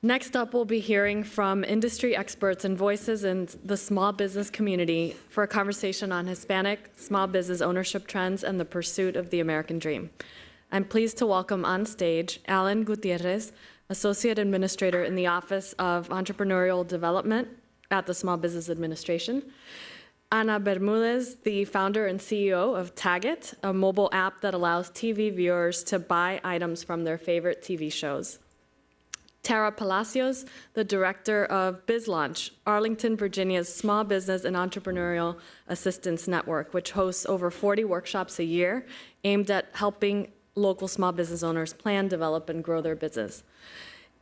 Next up, we'll be hearing from industry experts and voices in the small business community for a conversation on Hispanic small business ownership trends and the pursuit of the American dream. I'm pleased to welcome on stage Alan Gutierrez, Associate Administrator in the Office of Entrepreneurial Development at the Small Business Administration, Ana Bermudez, the founder and CEO of Tagit, a mobile app that allows TV viewers to buy items from their favorite TV shows, Tara Palacios, the director of BizLaunch, Arlington, Virginia's small business and entrepreneurial assistance network, which hosts over 40 workshops a year aimed at helping local small business owners plan, develop, and grow their business.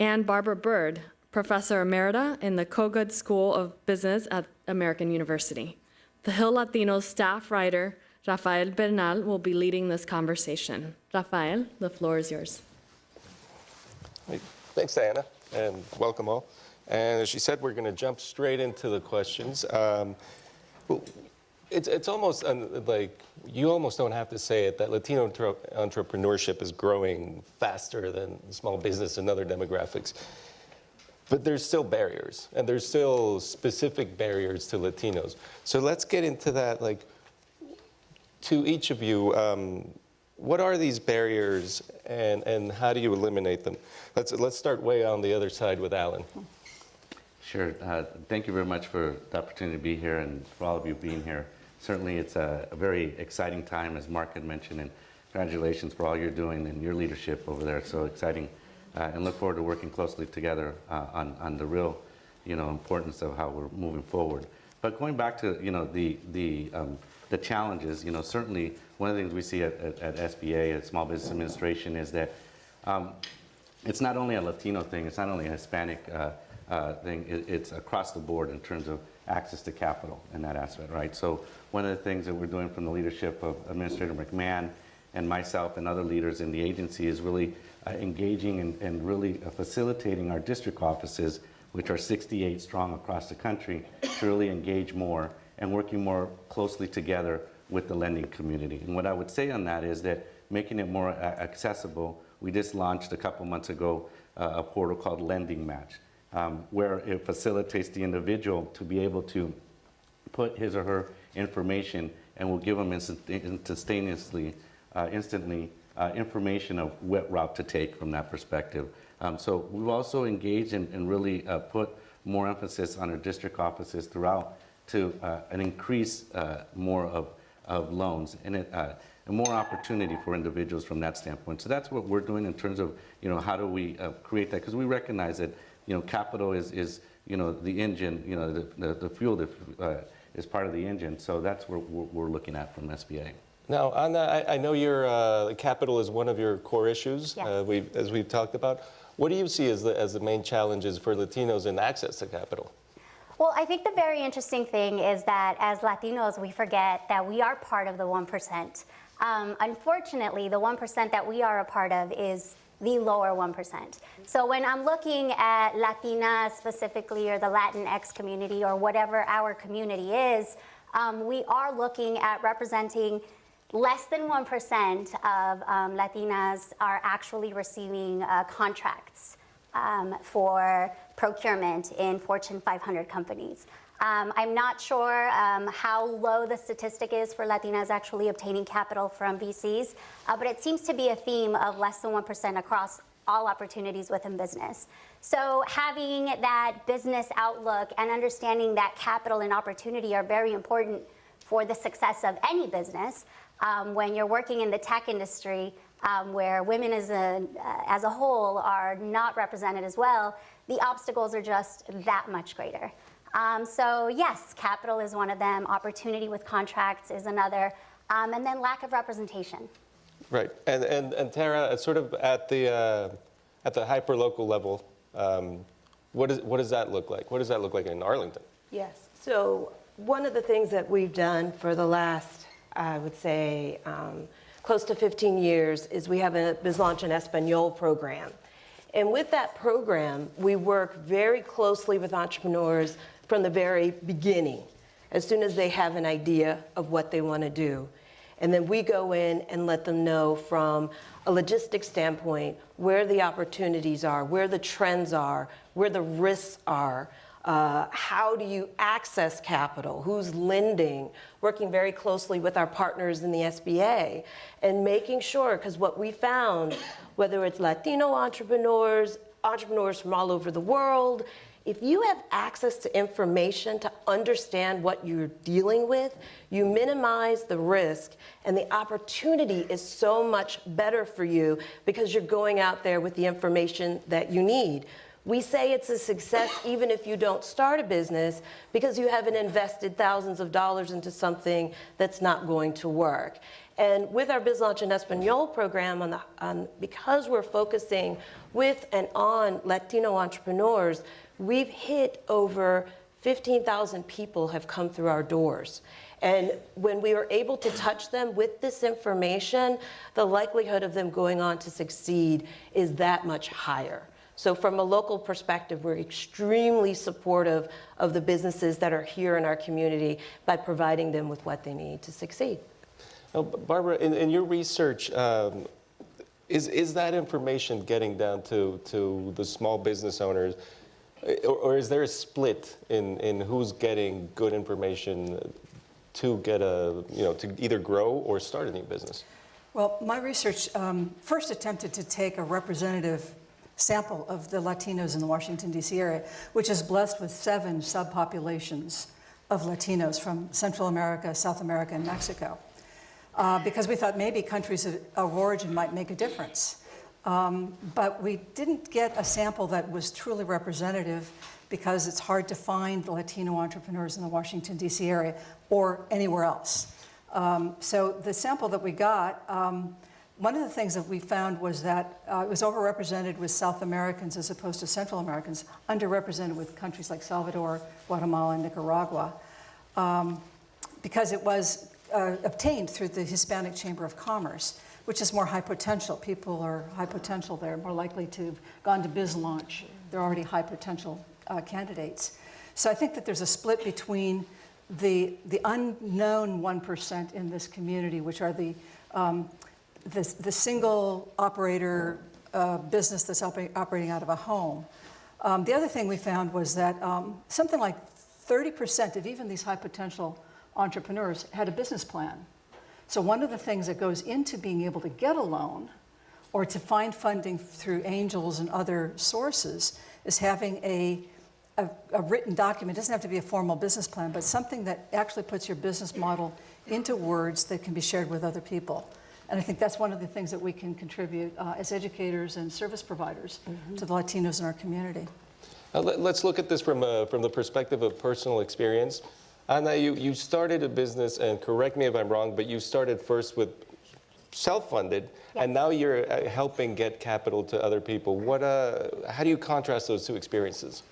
And Barbara Bird, professor emerita in the Kogod School of Business at American University. The Hill Latinos staff writer, Rafael Bernal, will be leading this conversation. Rafael, the floor is yours. Thanks, Diana, and welcome all. And as she said, we're going to jump straight into the questions. It's almost like, you almost don't have to say it, that Latino entrepreneurship is growing faster than small business and other demographics. But there's still barriers, and there's still specific barriers to Latinos. So let's get into that, like, to each of you. What are these barriers, and how do you eliminate them? Let's start way on the other side with Alan. Sure. Thank you very much for the opportunity to be here and for all of you being here. Certainly it's a very exciting time, as Mark had mentioned, and congratulations for all you're doing and your leadership over there. It's so exciting, and look forward to working closely together on the real, importance of how we're moving forward. But going back to, the challenges, certainly one of the things we see at SBA, at Small Business Administration, is that it's not only a Latino thing, it's not only a Hispanic thing, it's across the board in terms of access to capital in that aspect, right? So one of the things that we're doing from the leadership of Administrator McMahon and myself and other leaders in the agency is really engaging and really facilitating our district offices, which are 68 strong across the country, to really engage more and working more closely together with the lending community. And what I would say on that is that making it more accessible, we just launched a couple months ago a portal called Lending Match, where it facilitates the individual to be able to put his or her information, and will give them instantly information of what route to take from that perspective. So we've also engaged and really put more emphasis on our district offices throughout to an increase more of loans and more opportunity for individuals from that standpoint. So that's what we're doing in terms of, how do we create that? Because we recognize that, capital is the engine, the fuel that is part of the engine. So that's what we're looking at from SBA. Now, Ana, I know your capital is one of your core issues, Yes. As we've talked about. What do you see as the main challenges for Latinos in access to capital? Well, I think the very interesting thing is that as Latinos, we forget that we are part of the 1%. Unfortunately, the 1% that we are a part of is the lower 1%. So when I'm looking at Latinas specifically, or the Latinx community, or whatever our community is, we are looking at representing less than 1% of Latinas are actually receiving contracts for procurement in Fortune 500 companies. I'm not sure how low the statistic is for Latinas actually obtaining capital from VCs, but it seems to be a theme of less than 1% across all opportunities within business. So having that business outlook and understanding that capital and opportunity are very important for the success of any business. When you're working in the tech industry, where women as a whole are not represented as well, the obstacles are just that much greater. So yes, capital is one of them, opportunity with contracts is another, and then lack of representation. Right, and Tara, sort of at the hyper-local level, what does that look like? What does that look like in Arlington? Yes, so one of the things that we've done for the last, I would say, close to 15 years is we have a BizLaunch en Español program. And with that program, we work very closely with entrepreneurs from the very beginning, as soon as they have an idea of what they want to do. And then we go in and let them know from a logistics standpoint where the opportunities are, where the trends are, where the risks are. How do you access capital? Who's lending? Working very closely with our partners in the SBA and making sure, because what we found, whether it's Latino entrepreneurs, entrepreneurs from all over the world, if you have access to information to understand what you're dealing with, you minimize the risk, and the opportunity is so much better for you because you're going out there with the information that you need. We say it's a success even if you don't start a business because you haven't invested thousands of dollars into something that's not going to work. And with our Biz Launch in Espanol program, because we're focusing with and on Latino entrepreneurs, we've hit over 15,000 people have come through our doors. And when we were able to touch them with this information, the likelihood of them going on to succeed is that much higher. So from a local perspective, we're extremely supportive of the businesses that are here in our community by providing them with what they need to succeed. Now, Barbara, in your research, is that information getting down to the small business owners, or is there a split in who's getting good information to get to either grow or start a new business? Well, my research first attempted to take a representative sample of the Latinos in the Washington, D.C. area, which is blessed with 7 subpopulations of Latinos from Central America, South America, and Mexico. Because we thought maybe countries of origin might make a difference. But we didn't get a sample that was truly representative because it's hard to find Latino entrepreneurs in the Washington, D.C. area or anywhere else. So the sample that we got, one of the things that we found was that it was overrepresented with South Americans as opposed to Central Americans, underrepresented with countries like Salvador, Guatemala, and Nicaragua, because it was obtained through the Hispanic Chamber of Commerce, which is more high potential. People are high potential. They're more likely to have gone to Biz Launch. They're already high potential candidates. So I think that there's a split between the unknown 1% in this community, which are the single operator business that's operating out of a home. The other thing we found was that something like 30% of even these high potential entrepreneurs had a business plan. So one of the things that goes into being able to get a loan or to find funding through angels and other sources is having a written document. It doesn't have to be a formal business plan, but something that actually puts your business model into words that can be shared with other people. And I think that's one of the things that we can contribute as educators and service providers to the Latinos in our community. Let's look at this from the perspective of personal experience. Anna, you started a business, and correct me if I'm wrong, but you started first with self-funded, Yes. and now you're helping get capital to other people. How do you contrast those two experiences?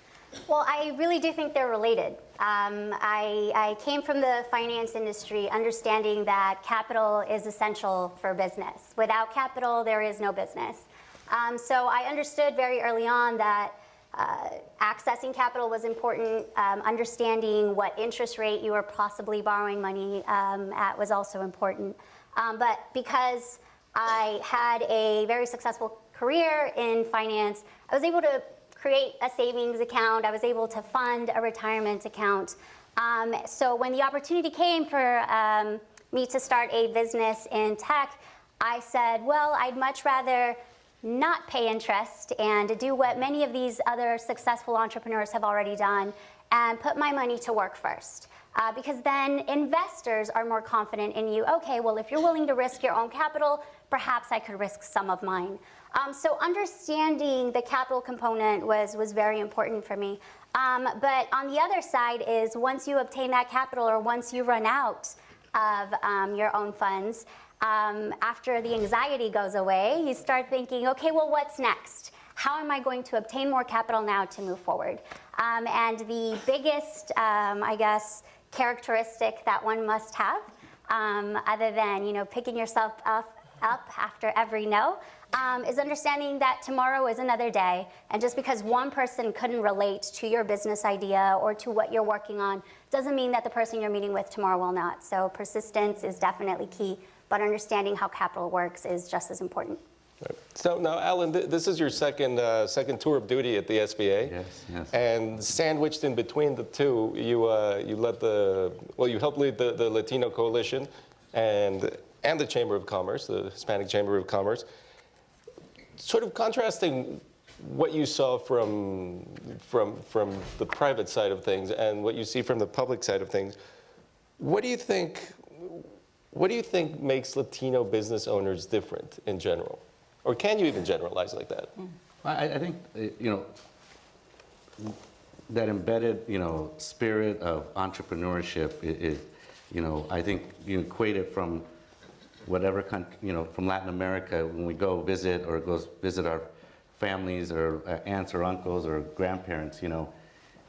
Well, I really do think they're related. I came from the finance industry understanding that capital is essential for business. Without capital, there is no business. So I understood very early on that accessing capital was important. Understanding what interest rate you were possibly borrowing money at was also important. But because I had a very successful career in finance, I was able to create a savings account. I was able to fund a retirement account. So when the opportunity came for me to start a business in tech, I said, well, I'd much rather not pay interest and do what many of these other successful entrepreneurs have already done and put my money to work first. Because then investors are more confident in you. Okay, well, if you're willing to risk your own capital, perhaps I could risk some of mine. So understanding the capital component was very important for me. But on the other side is once you obtain that capital or once you run out of your own funds, after the anxiety goes away, you start thinking, okay, well, what's next? How am I going to obtain more capital now to move forward? And the biggest, I guess, characteristic that one must have, other than picking yourself up after every no, is understanding that tomorrow is another day. And just because one person couldn't relate to your business idea or to what you're working on doesn't mean that the person you're meeting with tomorrow will not. So persistence is definitely key but understanding how capital works is just as important. Right. So now, Alan, this is your second tour of duty at the SBA. Yes, yes. And sandwiched in between the two, you helped lead the Latino Coalition and the Chamber of Commerce, the Hispanic Chamber of Commerce. Sort of contrasting what you saw from the private side of things and what you see from the public side of things. What do you think makes Latino business owners different in general? Or can you even generalize like that? I think, that embedded, spirit of entrepreneurship is, I think you equate it from whatever country, from Latin America, when we go visit or go visit our families or aunts or uncles or grandparents,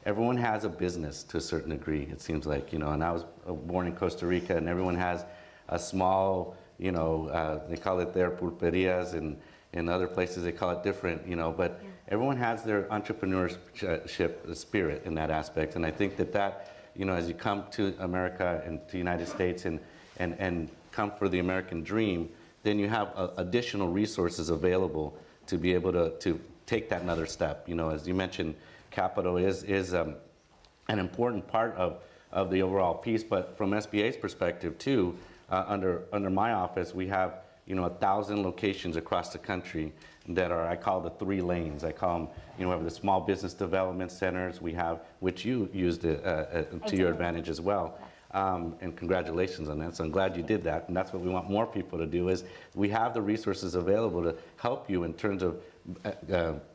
everyone has a business to a certain degree, it seems like, and I was born in Costa Rica, and everyone has a small, they call it their pulperias, and in other places they call it different, but everyone has their entrepreneurship spirit in that aspect. And I think that, as you come to America and to the United States and come for the American dream, then you have additional resources available to be able to take that another step. As you mentioned, capital is an important part of the overall piece, but from SBA's perspective too, under my office, we have 1,000 locations across the country that are, I call the 3 lanes. I call them, we have the small business development centers we have, which you used to your advantage as well. And congratulations on that. So I'm glad you did that. And that's what we want more people to do, is we have the resources available to help you in terms of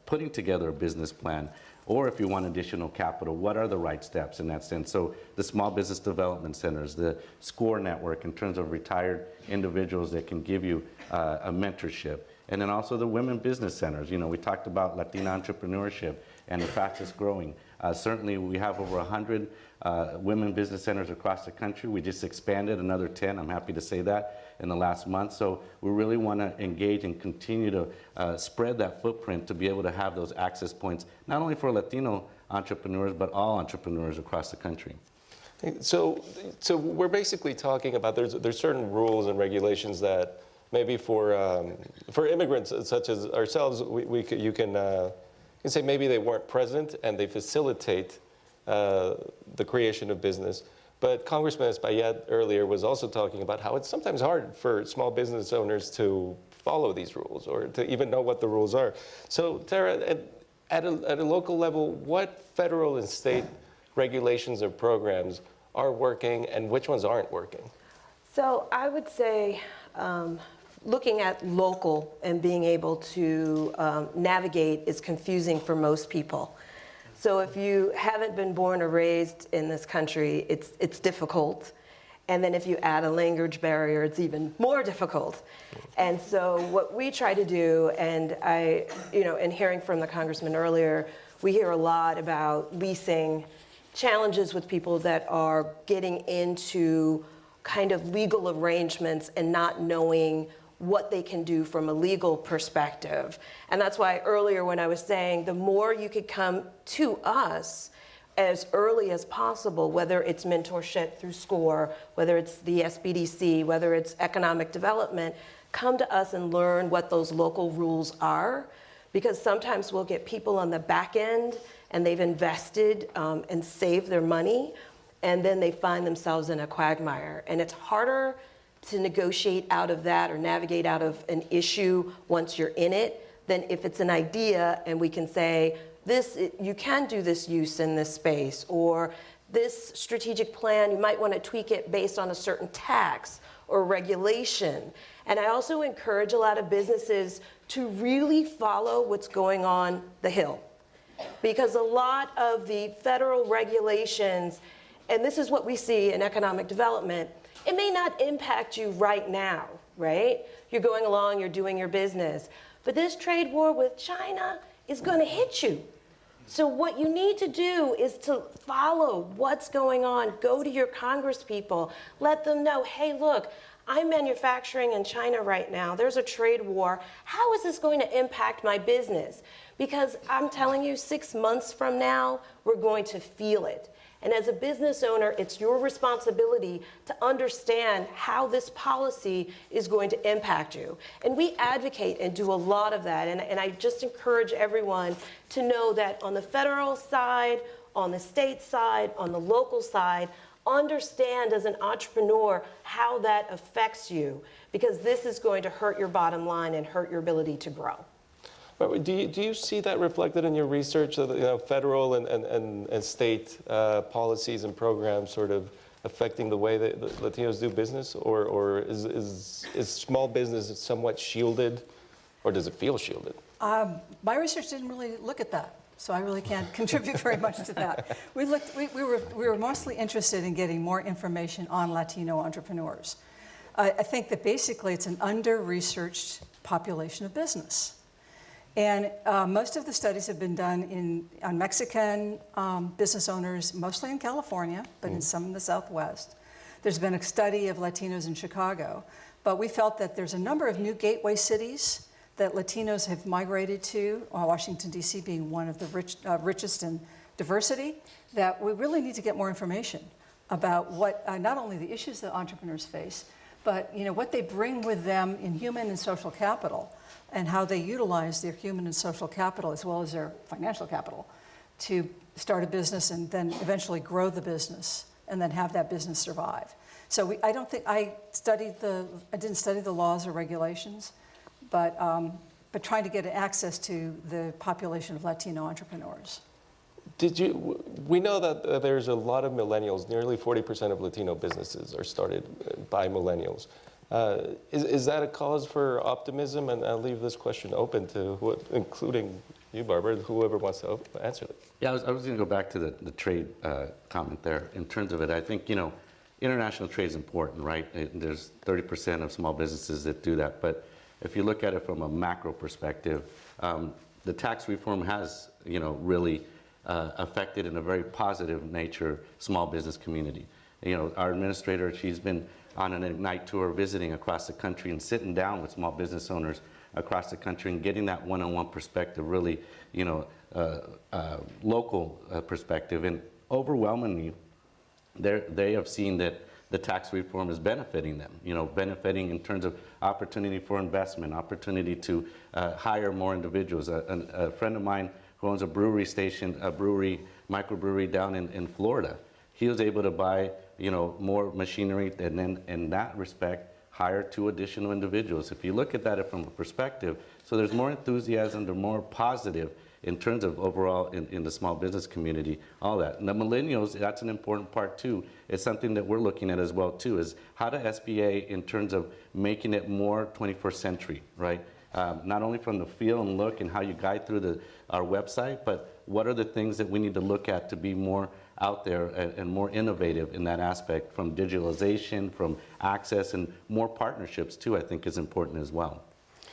putting together a business plan. Or if you want additional capital, what are the right steps in that sense? So the small business development centers, the SCORE network in terms of retired individuals that can give you a mentorship. And then also the women business centers. We talked about Latino Entrepreneurship and the fastest growing. Certainly we have over 100 women business centers across the country. We just expanded another 10, I'm happy to say that, in the last month. So we really want to engage and continue to spread that footprint to be able to have those access points, not only for Latino entrepreneurs, but all entrepreneurs across the country. So we're basically talking about there's certain rules and regulations that maybe for immigrants such as ourselves, you can say maybe they weren't present and they facilitate the creation of business. But Congressman Espaillat earlier was also talking about how it's sometimes hard for small business owners to follow these rules or to even know what the rules are. So Tara, at a local level, what federal and state regulations or programs are working and which ones aren't working? So I would say looking at local and being able to navigate is confusing for most people. So if you haven't been born or raised in this country, it's difficult. And then if you add a language barrier, it's even more difficult. And so what we try to do, and in hearing from the congressman earlier, we hear a lot about leasing, challenges with people that are getting into kind of legal arrangements and not knowing what they can do from a legal perspective. And that's why earlier when I was saying the more you could come to us as early as possible, whether it's mentorship through SCORE, whether it's the SBDC, whether it's economic development, come to us and learn what those local rules are, because sometimes we'll get people on the back end and they've invested and saved their money, and then they find themselves in a quagmire. And it's harder to negotiate out of that or navigate out of an issue once you're in it than if it's an idea and we can say, you can do this use in this space, or this strategic plan, you might want to tweak it based on a certain tax or regulation. And I also encourage a lot of businesses to really follow what's going on the Hill, because a lot of the federal regulations, and this is what we see in economic development, it may not impact you right now, right? You're going along, you're doing your business. But this trade war with China is going to hit you. So what you need to do is to follow what's going on. Go to your congresspeople. Let them know, hey, look, I'm manufacturing in China right now. There's a trade war. How is this going to impact my business? Because I'm telling you, 6 months from now, we're going to feel it. And as a business owner, it's your responsibility to understand how this policy is going to impact you. And we advocate and do a lot of that. And I just encourage everyone to know that on the federal side, on the state side, on the local side, understand as an entrepreneur how that affects you, because this is going to hurt your bottom line and hurt your ability to grow. But do you see that reflected in your research, of federal and state policies and programs sort of affecting the way that Latinos do business? Or is small business somewhat shielded, or does it feel shielded? My research didn't really look at that, so I really can't contribute very much to that. We were mostly interested in getting more information on Latino entrepreneurs. I think that basically it's an under-researched population of business. And most of the studies have been done on Mexican business owners, mostly in California, but in some in the Southwest. There's been a study of Latinos in Chicago, but we felt that there's a number of new gateway cities that Latinos have migrated to, Washington, D.C. being one of the richest in diversity, that we really need to get more information about what, not only the issues that entrepreneurs face, but what they bring with them in human and social capital, and how they utilize their human and social capital as well as their financial capital to start a business and then eventually grow the business and then have that business survive. So I don't think I didn't study the laws or regulations, but trying to get access to the population of Latino entrepreneurs. We know that there's a lot of millennials, nearly 40% of Latino businesses are started by millennials. Is that a cause for optimism? And I'll leave this question open to including you, Barbara, whoever wants to answer it. Yeah, I was going to go back to the trade comment there. In terms of it, I think, international trade is important, right? There's 30% of small businesses that do that. But if you look at it from a macro perspective, the tax reform has, really affected in a very positive nature small business community. Our administrator, she's been on an Ignite tour visiting across the country and sitting down with small business owners across the country and getting that one-on-one perspective, really, local perspective. And overwhelmingly, they have seen that the tax reform is benefiting them, benefiting in terms of opportunity for investment, opportunity to hire more individuals. A friend of mine who owns a microbrewery down in Florida, he was able to buy, more machinery and then in that respect, hire 2 additional individuals. If you look at that from a perspective, so there's more enthusiasm, they're more positive in terms of overall in the small business community, all that. And the millennials, that's an important part too. It's something that we're looking at as well too, is how to SBA in terms of making it more 21st century, right? Not only from the feel and look and how you guide through our website, but what are the things that we need to look at to be more out there and more innovative in that aspect, from digitalization, from access, and more partnerships too, I think is important as well.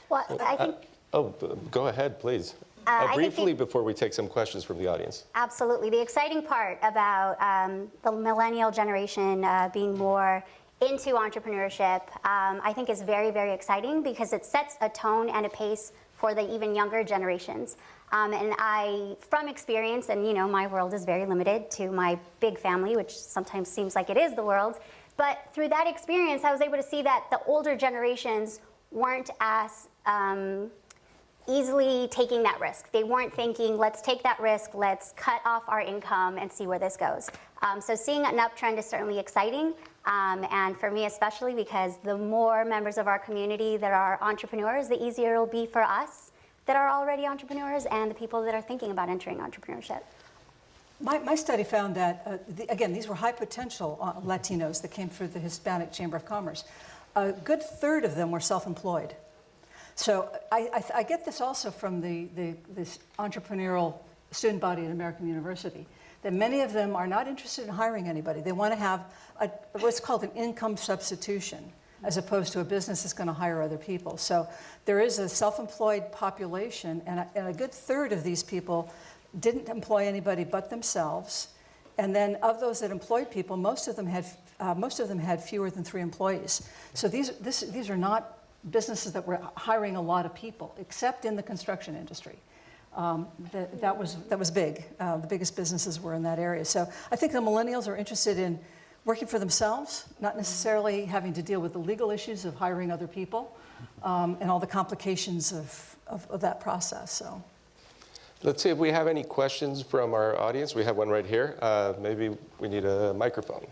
Well, I think... Go ahead, please. Briefly before we take some questions from the audience. Absolutely. The exciting part about the millennial generation being more into entrepreneurship, I think is very, very exciting, because it sets a tone and a pace for the even younger generations. And from experience, and my world is very limited to my big family, which sometimes seems like it is the world, but through that experience, I was able to see that the older generations weren't as easily taking that risk. They weren't thinking, let's take that risk, let's cut off our income and see where this goes. So seeing an uptrend is certainly exciting, and for me especially, because the more members of our community that are entrepreneurs, the easier it'll be for us that are already entrepreneurs and the people that are thinking about entering entrepreneurship. My study found that, again, these were high potential Latinos that came through the Hispanic Chamber of Commerce. A good third of them were self-employed. So I get this also from this entrepreneurial student body at American University, that many of them are not interested in hiring anybody. They want to have what's called an income substitution, as opposed to a business that's going to hire other people. So there is a self-employed population, and a good third of these people didn't employ anybody but themselves. And then of those that employed people, most of them had fewer than 3 employees. So these are not businesses that were hiring a lot of people, except in the construction industry. That was big. The biggest businesses were in that area. So I think the millennials are interested in working for themselves, not necessarily having to deal with the legal issues of hiring other people and all the complications of that process. So. Let's see if we have any questions from our audience. We have one right here. Maybe we need a microphone.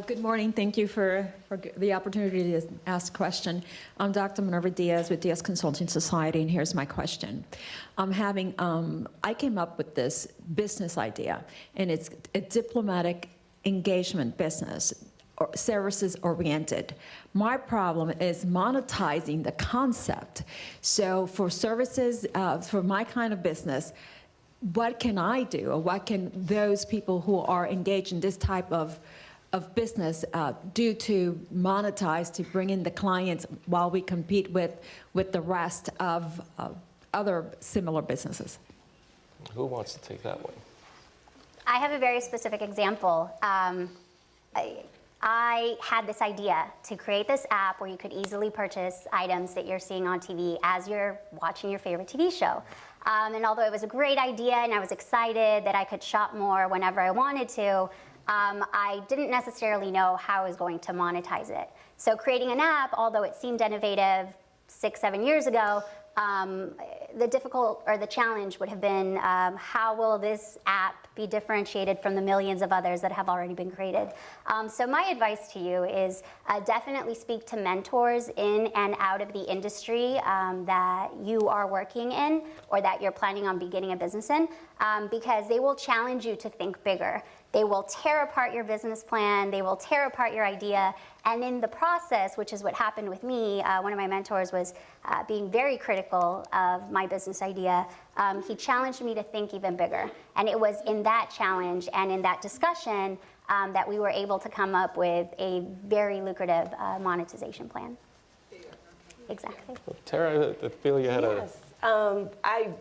Good morning. Thank you for the opportunity to ask a question. I'm Dr. Minerva Diaz with Diaz Consulting Society, and here's my question. I came up with this business idea, and it's a diplomatic engagement business, or services oriented. My problem is monetizing the concept. So for services, for my kind of business, what can I do, or what can those people who are engaged in this type of business do to monetize, to bring in the clients while we compete with the rest of other similar businesses? Who wants to take that one? I have a very specific example. I had this idea to create this app where you could easily purchase items that you're seeing on TV as you're watching your favorite TV show. And although it was a great idea and I was excited that I could shop more whenever I wanted to, I didn't necessarily know how I was going to monetize it. So creating an app, although it seemed innovative 6-7 years ago, the challenge would have been how will this app be differentiated from the millions of others that have already been created. So my advice to you is definitely speak to mentors in and out of the industry that you are working in or that you're planning on beginning a business in, because they will challenge you to think bigger. They will tear apart your business plan, they will tear apart your idea, and in the process, which is what happened with me, one of my mentors was being very critical of my business idea. He challenged me to think even bigger. And it was in that challenge and in that discussion that we were able to come up with a very lucrative monetization plan. Exactly. Tara, I feel you had Yes. I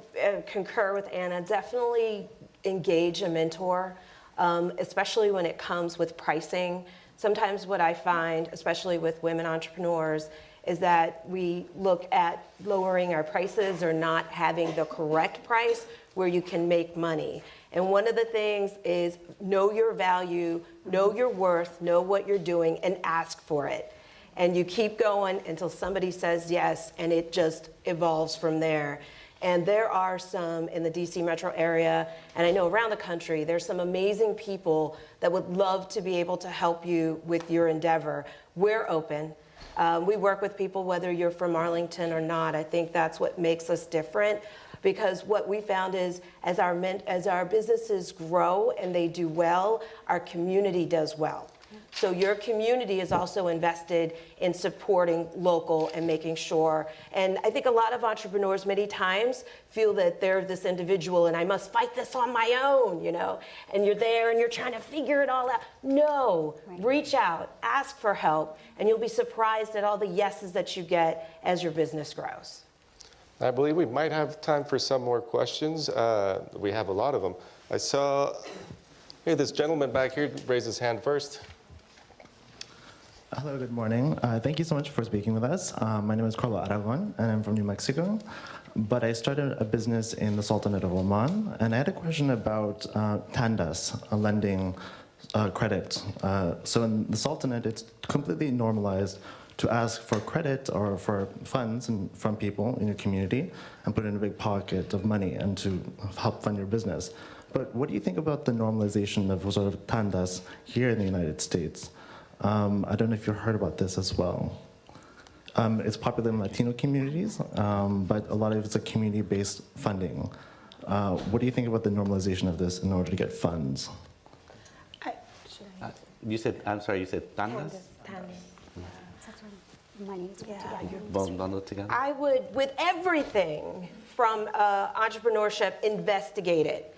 concur with Anna. Definitely engage a mentor, especially when it comes with pricing. Sometimes what I find, especially with women entrepreneurs, is that we look at lowering our prices or not having the correct price where you can make money. And one of the things is know your value, know your worth, know what you're doing, and ask for it. And you keep going until somebody says yes, and it just evolves from there. And there are some in the DC metro area, and I know around the country, there's some amazing people that would love to be able to help you with your endeavor. We're open. We work with people whether you're from Arlington or not. I think that's what makes us different, because what we found is as our businesses grow and they do well, our community does well. So your community is also invested in supporting local and making sure. And I think a lot of entrepreneurs many times feel that they're this individual and I must fight this on my own, you know, and you're there and you're trying to figure it all out. No, reach out, ask for help, and you'll be surprised at all the yeses that you get as your business grows. I believe we might have time for some more questions. We have a lot of them. I saw, hey, this gentleman back here raised his hand first. Hello, good morning. Thank you so much for speaking with us. My name is Carlo Aragon, and I'm from New Mexico. But I started a business in the Sultanate of Oman, and I had a question about tandas, lending credit. So in the Sultanate, it's completely normalized to ask for credit or for funds from people in your community and put it in a big pocket of money and to help fund your business. But what do you think about the normalization of sort of tandas here in the United States? I don't know if you've heard about this as well. It's popular in Latino communities, but a lot of it's a community-based funding. What do you think about the normalization of this in order to get funds? You said tandas? That's when money is put together. Bundled together? I would, with everything from entrepreneurship, investigate it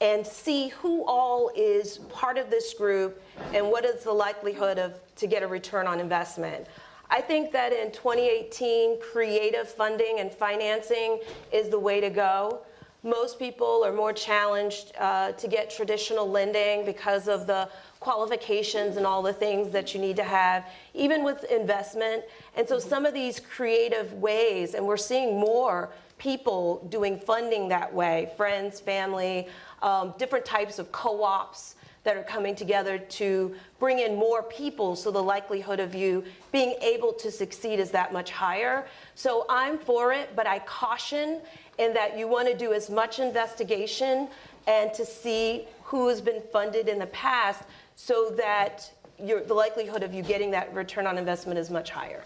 and see who all is part of this group and what is the likelihood to get a return on investment. I think that in 2018, creative funding and financing is the way to go. most people are more challenged to get traditional lending because of the qualifications and all the things that you need to have, even with investment. And so some of these creative ways, and we're seeing more people doing funding that way, friends, family, different types of co-ops that are coming together to bring in more people, so the likelihood of you being able to succeed is that much higher. So I'm for it, but I caution in that you want to do as much investigation and to see who has been funded in the past, so that the likelihood of you getting that return on investment is much higher.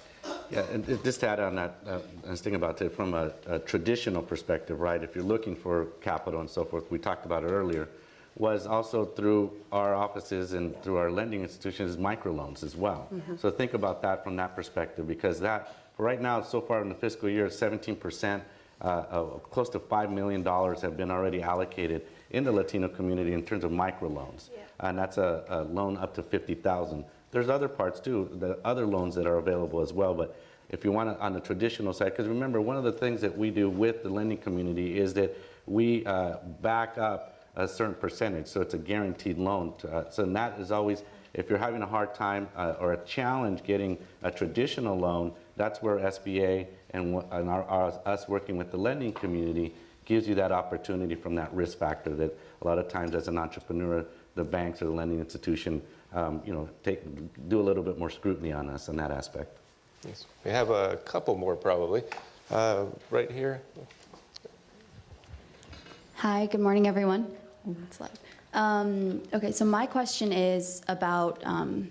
Yeah, and just to add on that, I was thinking about it from a traditional perspective, right? If you're looking for capital and so forth, we talked about it earlier, was also through our offices and through our lending institutions, microloans as well. So think about that from that perspective, because that, for right now, so far in the fiscal year, 17%, close to $5 million have been already allocated in the Latino community in terms of microloans. Yeah. And that's a loan up to $50,000. There's other parts too, the other loans that are available as well, but if you want to, on the traditional side, because remember, one of the things that we do with the lending community is that we back up a certain percentage, so it's a guaranteed loan. So that is always, if you're having a hard time or a challenge getting a traditional loan, that's where SBA and us working with the lending community gives you that opportunity from that risk factor that a lot of times as an entrepreneur, the banks or the lending institution, do a little bit more scrutiny on us in that aspect. Yes. We have a couple more probably. Right here. Hi, good morning, everyone. Oh, it's loud. Okay, so my question is about, I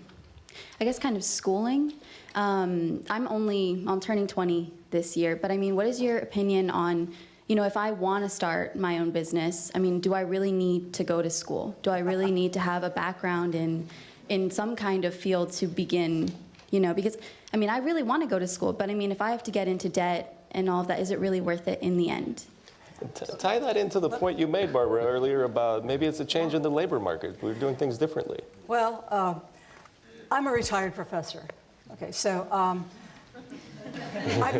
guess, kind of schooling. I'm turning 20 this year, but I mean, what is your opinion on, if I want to start my own business, I mean, do I really need to go to school? Do I really need to have a background in some kind of field to begin, because, I mean, I really want to go to school, but I mean, if I have to get into debt and all of that, is it really worth it in the end? Tie that into the point you made, Barbara, earlier about maybe it's a change in the labor market. We're doing things differently. Well, I'm a retired professor. Okay, so I've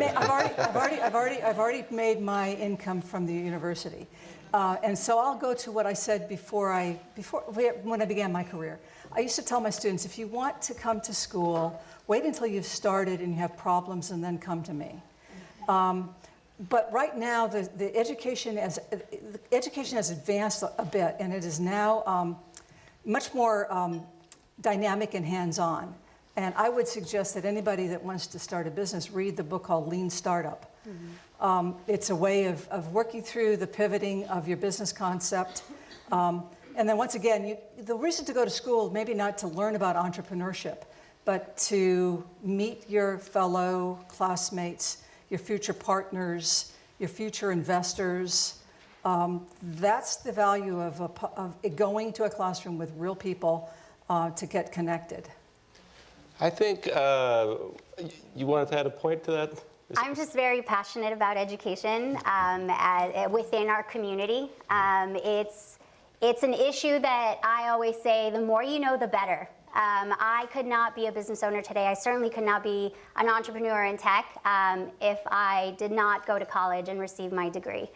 already made my income from the university, and so I'll go to what I said when I began my career. I used to tell my students, if you want to come to school, wait until you've started and you have problems, and then come to me. But right now, the education has advanced a bit, and it is now much more dynamic and hands-on. And I would suggest that anybody that wants to start a business read the book called Lean Startup. Mm-hmm. It's a way of working through the pivoting of your business concept. And then once again, the reason to go to school, maybe not to learn about entrepreneurship, but to meet your fellow classmates, your future partners, your future investors. That's the value of going to a classroom with real people to get connected. I think you wanted to add a point to that? I'm just very passionate about education within our community. It's an issue that I always say, the more you know, the better. I could not be a business owner today. I certainly could not be an entrepreneur in tech if I did not go to college and receive my degree.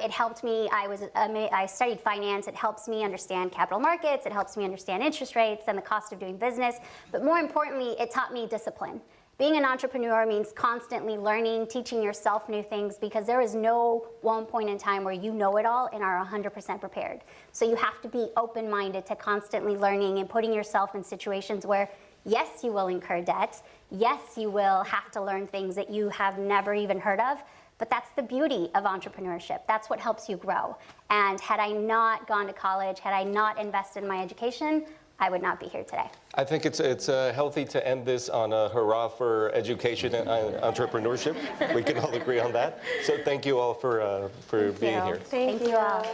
It helped me. I studied finance. It helps me understand capital markets. It helps me understand interest rates and the cost of doing business. But more importantly, it taught me discipline. Being an entrepreneur means constantly learning, teaching yourself new things, because there is no one point in time where you know it all and are 100% prepared. So you have to be open-minded to constantly learning and putting yourself in situations where, yes, you will incur debt. Yes, you will have to learn things that you have never even heard of. But that's the beauty of entrepreneurship. That's what helps you grow. And had I not gone to college, had I not invested in my education, I would not be here today. I think it's healthy to end this on a hurrah for education and entrepreneurship. We can all agree on that. So thank you all for being here. Thank you all.